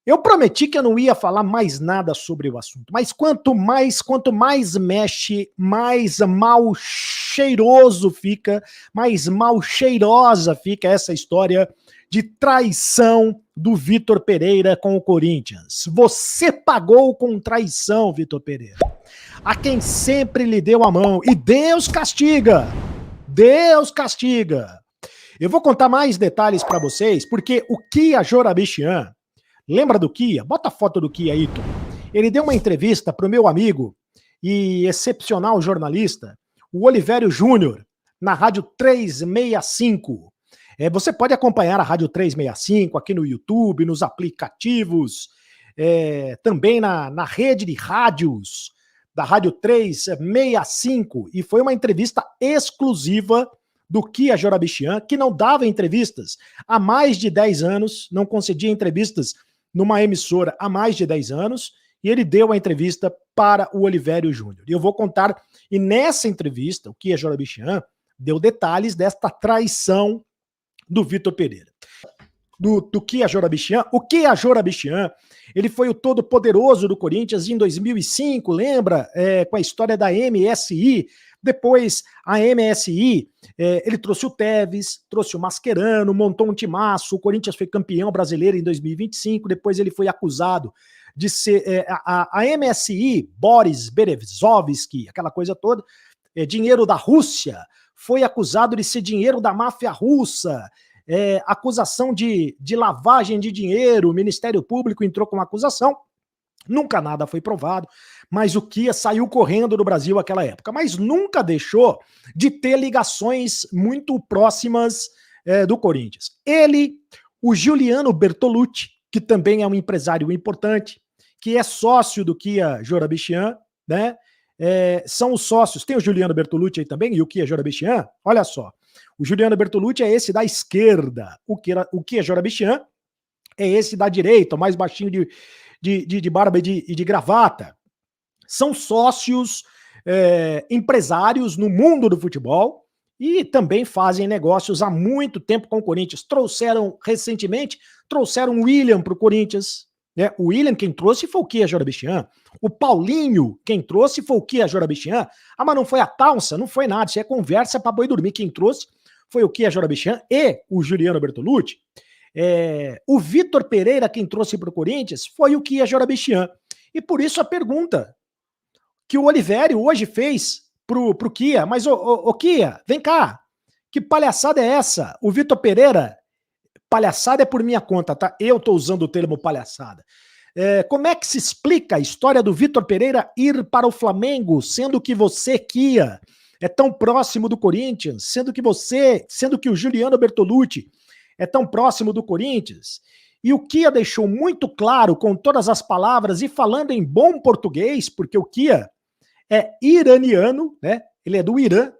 Eu prometi que eu não ia falar mais nada sobre o assunto, mas quanto mais mexe, mais mal cheiroso fica, mais mal cheirosa fica essa história de traição do Vitor Pereira com o Corinthians. Você pagou com traição, Vitor Pereira, a quem sempre lhe deu a mão, e Deus castiga. Deus castiga. Eu vou contar mais detalhes para vocês, porque o Kia Jorabichian, lembra do Kia? Bota a foto do Kia aí, Tom. Ele deu uma entrevista para o meu amigo e excepcional jornalista, o Olivério Júnior, na Rádio 365. Você pode acompanhar a Rádio 365 aqui no YouTube, nos aplicativos, também na rede de rádios da Rádio 365. E foi uma entrevista exclusiva do Kia Jorabichian, que não dava entrevistas há mais de 10 anos, não concedia entrevistas numa emissora há mais de 10 anos, e ele deu a entrevista para o Olivério Júnior. E eu vou contar, e nessa entrevista, o Kia Jorabichian deu detalhes desta traição do Vitor Pereira. Do Kia Jorabichian. O Kia Jorabichian, ele foi o todo-poderoso do Corinthians em 2005, lembra? Com a história da MSI. Depois, a MSI, ele trouxe o Tevez, trouxe o Mascherano, montou um timaço, o Corinthians foi campeão brasileiro em 2025, depois ele foi acusado de ser... a MSI, Boris Berezovsky, aquela coisa toda, dinheiro da Rússia, foi acusado de ser dinheiro da máfia russa, acusação de lavagem de dinheiro, o Ministério Público entrou com uma acusação, nunca nada foi provado, mas o Kia saiu correndo do Brasil naquela época, mas nunca deixou de ter ligações muito próximas do Corinthians. Ele, o Giuliano Bertolucci, que também é um empresário importante, que é sócio do Kia Jorabichian, né? São os sócios, tem o Giuliano Bertolucci aí também, e o Kia Jorabichian, olha só, o Giuliano Bertolucci é esse da esquerda, o Kia Jorabichian é esse da direita, o mais baixinho de barba e de gravata. São sócios empresários no mundo do futebol e também fazem negócios há muito tempo com o Corinthians. Recentemente, trouxeram o William para o Corinthians. Né? O William, quem trouxe foi o Kia Jorabichian. O Paulinho, quem trouxe foi o Kia Jorabichian. Ah, mas não foi a Taunsa? Não foi nada, isso é conversa para boi dormir. Quem trouxe foi o Kia Jorabichian e o Giuliano Bertolucci. O Vitor Pereira, quem trouxe para o Corinthians, foi o Kia Jorabichian. E por isso a pergunta que o Olivério hoje fez pro Kia, mas ô Kia, vem cá, que palhaçada é essa? O Vitor Pereira, palhaçada é por minha conta, tá? Eu tô usando o termo palhaçada. Como é que se explica a história do Vitor Pereira ir para o Flamengo, sendo que você, Kia, é tão próximo do Corinthians, sendo que o Giuliano Bertolucci é tão próximo do Corinthians? E o Kia deixou muito claro, com todas as palavras, e falando em bom português, porque o Kia é iraniano, né? Ele é do Irã,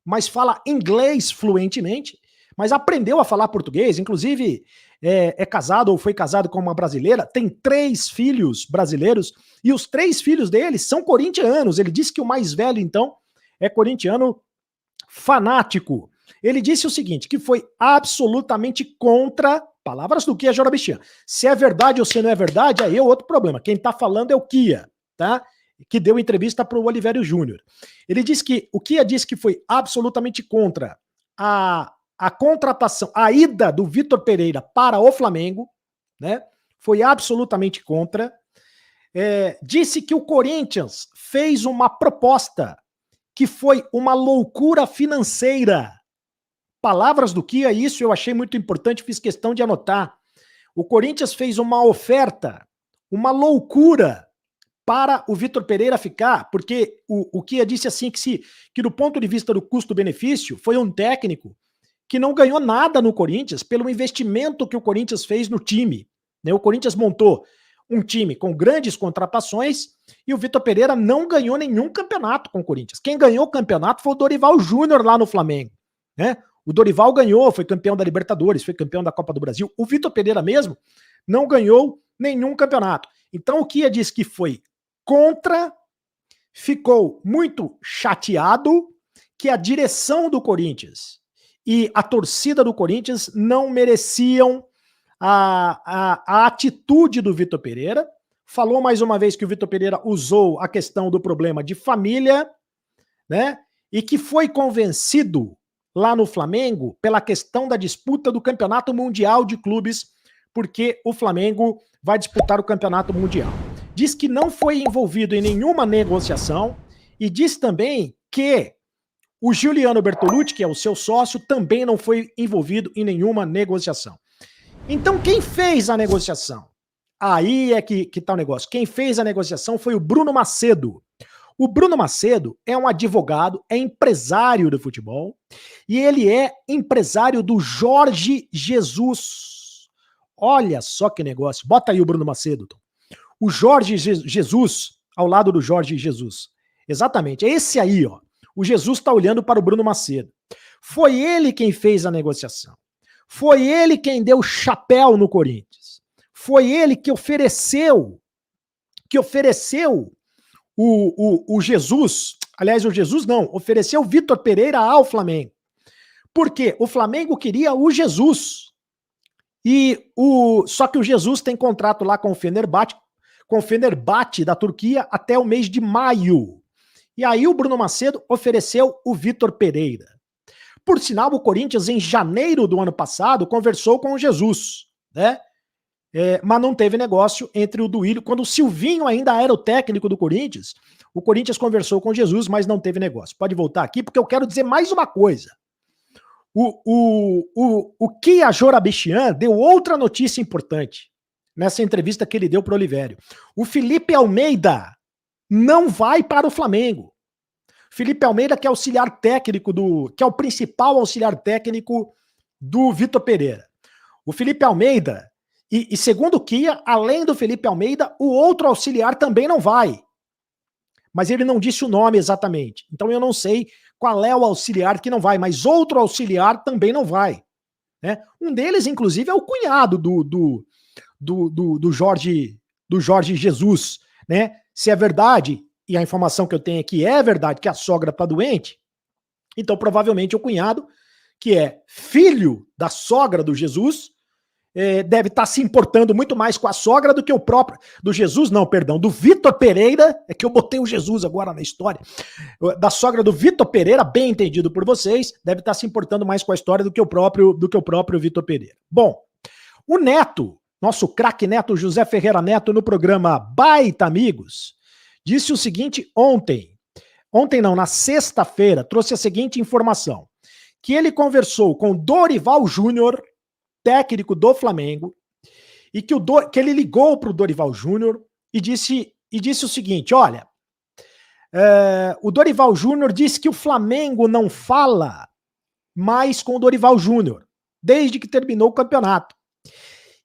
mas fala inglês fluentemente, mas aprendeu a falar português, inclusive é casado ou foi casado com uma brasileira, tem 3 filhos brasileiros, e os 3 filhos dele são corintianos. Ele disse que o mais velho, então, é corintiano fanático. Ele disse o seguinte, que foi absolutamente contra, palavras do Kia Jorabichian. Se é verdade ou se não é verdade, aí é outro problema. Quem tá falando é o Kia, tá? Que deu entrevista para o Olivério Júnior. Ele disse que, o Kia disse que foi absolutamente contra a contratação, a ida do Vitor Pereira para o Flamengo, né? Foi absolutamente contra. Disse que o Corinthians fez uma proposta que foi uma loucura financeira. Palavras do Kia, isso eu achei muito importante, fiz questão de anotar. O Corinthians fez uma oferta, uma loucura para o Vitor Pereira ficar, porque o Kia disse assim que do ponto de vista do custo-benefício, foi um técnico que não ganhou nada no Corinthians pelo investimento que o Corinthians fez no time. Né? O Corinthians montou um time com grandes contratações e o Vitor Pereira não ganhou nenhum campeonato com o Corinthians. Quem ganhou o campeonato foi o Dorival Júnior lá no Flamengo. Né? O Dorival ganhou, foi campeão da Libertadores, foi campeão da Copa do Brasil. O Vitor Pereira mesmo não ganhou nenhum campeonato. Então o Kia disse que foi contra, ficou muito chateado que a direção do Corinthians e a torcida do Corinthians não mereciam a atitude do Vitor Pereira, falou mais uma vez que o Vitor Pereira usou a questão do problema de família, né? E que foi convencido lá no Flamengo pela questão da disputa do Campeonato Mundial de Clubes, porque o Flamengo vai disputar o Campeonato Mundial. Diz que não foi envolvido em nenhuma negociação e diz também que o Giuliano Bertolucci, que é o seu sócio, também não foi envolvido em nenhuma negociação. Então, quem fez a negociação? Aí é que tá o negócio. Quem fez a negociação foi o Bruno Macedo. O Bruno Macedo é um advogado, é empresário do futebol, e ele é empresário do Jorge Jesus. Olha só que negócio. Bota aí o Bruno Macedo, Tom. O Jorge Jesus, ao lado do Jorge Jesus. Exatamente, é esse aí, ó. O Jesus tá olhando para o Bruno Macedo. Foi ele quem fez a negociação. Foi ele quem deu chapéu no Corinthians. Foi ele que ofereceu o Jesus, aliás, o Jesus não, ofereceu o Vitor Pereira ao Flamengo. Por quê? O Flamengo queria o Jesus. Só que o Jesus tem contrato lá com o Fenerbahçe da Turquia até o mês de maio. E aí o Bruno Macedo ofereceu o Vitor Pereira. Por sinal, o Corinthians, em janeiro do ano passado, conversou com o Jesus, né? Mas não teve negócio entre o Duílio. Quando o Silvinho ainda era o técnico do Corinthians, o Corinthians conversou com Jesus, mas não teve negócio. Pode voltar aqui, porque eu quero dizer mais uma coisa. O Kia Jorabichian deu outra notícia importante nessa entrevista que ele deu para o Olivério. O Felipe Almeida não vai para o Flamengo. Felipe Almeida, que é auxiliar técnico que é o principal auxiliar técnico do Vitor Pereira. O Felipe Almeida, e segundo o Kia, além do Felipe Almeida, o outro auxiliar também não vai. Mas ele não disse o nome exatamente. Então eu não sei qual é o auxiliar que não vai, mas outro auxiliar também não vai. Né? Um deles, inclusive, é o cunhado do Jorge Jesus. Né? Se é verdade, e a informação que eu tenho aqui é verdade, que a sogra está doente, então provavelmente o cunhado, que é filho da sogra do Jesus, deve estar se importando muito mais com a sogra do que o próprio, do Vitor Pereira, é que eu botei o Jesus agora na história, da sogra do Vitor Pereira, bem entendido por vocês, deve estar se importando mais com a história do que o próprio Vitor Pereira. Bom, o Neto, nosso craque Neto, José Ferreira Neto, no programa Baita Amigos, disse o seguinte na sexta-feira, trouxe a seguinte informação, que ele conversou com Dorival Júnior, técnico do Flamengo, e que ele ligou para o Dorival Júnior e disse o seguinte, olha, o Dorival Júnior disse que o Flamengo não fala mais com o Dorival Júnior, desde que terminou o campeonato.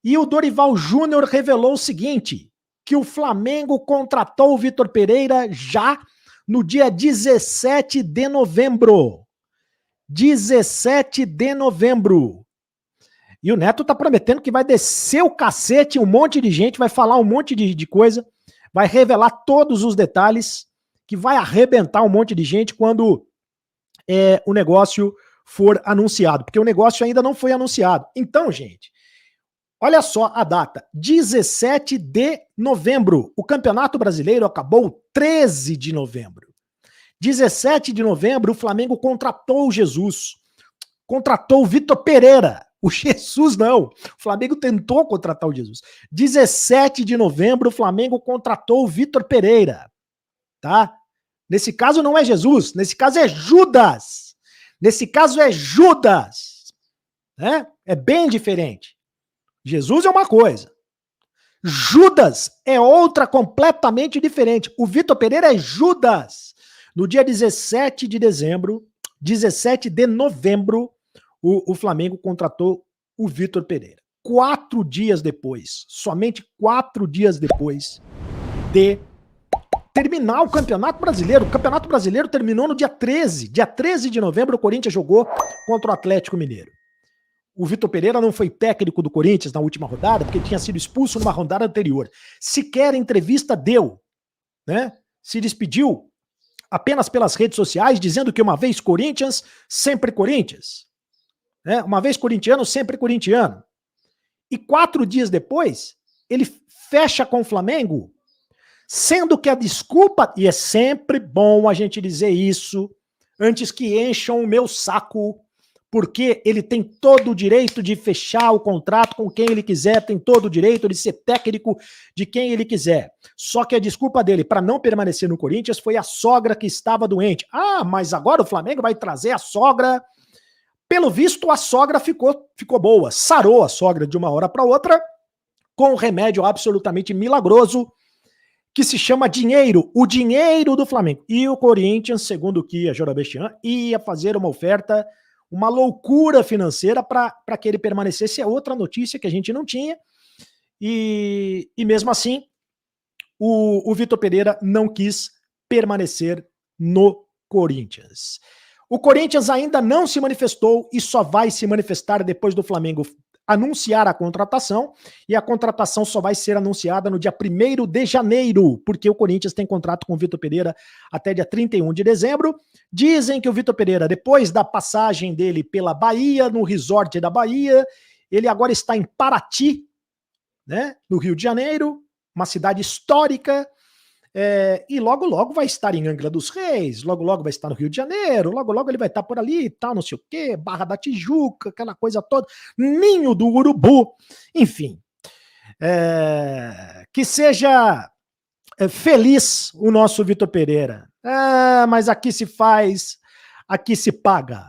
E o Dorival Júnior revelou o seguinte, que o Flamengo contratou o Vitor Pereira já no dia 17 de novembro. 17 de novembro. E o Neto tá prometendo que vai descer o cacete, um monte de gente, vai falar um monte de coisa, vai revelar todos os detalhes, que vai arrebentar um monte de gente quando o negócio for anunciado, porque o negócio ainda não foi anunciado. Então, gente, olha só a data, 17 de novembro. O Campeonato Brasileiro acabou 13 de novembro. 17 de novembro, o Flamengo contratou o Jesus, contratou o Vitor Pereira. O Jesus não. O Flamengo tentou contratar o Jesus. 17 de novembro, o Flamengo contratou o Vitor Pereira. Tá? Nesse caso não é Jesus, nesse caso é Judas. Nesse caso é Judas. Né? É bem diferente. Jesus é uma coisa. Judas é outra completamente diferente. O Vitor Pereira é Judas. No dia 17 de novembro, o Flamengo contratou o Vitor Pereira. 4 dias depois, somente 4 dias depois de terminar o Campeonato Brasileiro. O Campeonato Brasileiro terminou no dia 13. Dia 13 de novembro, o Corinthians jogou contra o Atlético Mineiro. O Vitor Pereira não foi técnico do Corinthians na última rodada, porque ele tinha sido expulso numa rodada anterior. Sequer entrevista deu, né? Se despediu apenas pelas redes sociais, dizendo que uma vez Corinthians, sempre Corinthians. Uma vez corintiano, sempre corintiano. E 4 dias depois, ele fecha com o Flamengo, sendo que a desculpa, e é sempre bom a gente dizer isso, antes que encham o meu saco, porque ele tem todo o direito de fechar o contrato com quem ele quiser, tem todo o direito de ser técnico de quem ele quiser. Só que a desculpa dele para não permanecer no Corinthians foi a sogra que estava doente. Ah, mas agora o Flamengo vai trazer a sogra. Pelo visto, a sogra ficou boa, sarou a sogra de uma hora para outra, com um remédio absolutamente milagroso, que se chama dinheiro, o dinheiro do Flamengo. E o Corinthians, segundo o Kia Jorabechian, ia fazer uma oferta, uma loucura financeira para que ele permanecesse. É outra notícia que a gente não tinha. E mesmo assim, o Vitor Pereira não quis permanecer no Corinthians. O Corinthians ainda não se manifestou e só vai se manifestar depois do Flamengo anunciar a contratação, e a contratação só vai ser anunciada no dia 1º de janeiro, porque o Corinthians tem contrato com o Vitor Pereira até dia 31 de dezembro. Dizem que o Vitor Pereira, depois da passagem dele pela Bahia, no resort da Bahia, ele agora está em Paraty, né, no Rio de Janeiro, uma cidade histórica, e logo logo vai estar em Angra dos Reis, logo logo vai estar no Rio de Janeiro, logo logo ele vai estar por ali e tal, não sei o quê, Barra da Tijuca, aquela coisa toda, Ninho do Urubu, enfim. Que seja feliz o nosso Vitor Pereira. Mas aqui se faz, aqui se paga.